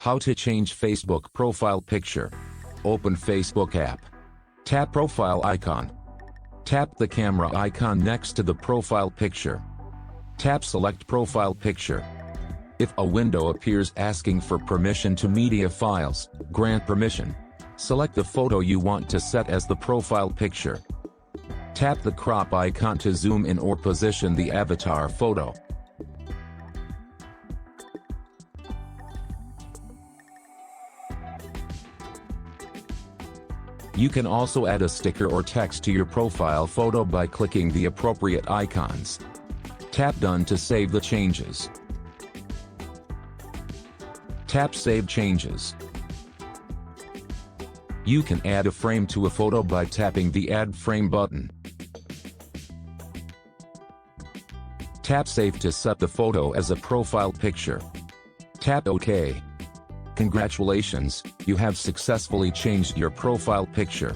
How to change Facebook profile picture. Open Facebook app. Tap profile icon. Tap the camera icon next to the profile picture. Tap select profile picture. If a window appears asking for permission to media files, grant permission. Select the photo you want to set as the profile picture. Tap the crop icon to zoom in or position the avatar photo. You can also add a sticker or text to your profile photo by clicking the appropriate icons. Tap Done to save the changes. Tap Save Changes. You can add a frame to a photo by tapping the Add Frame button. Tap Save to set the photo as a profile picture. Tap OK. Congratulations, you have successfully changed your profile picture.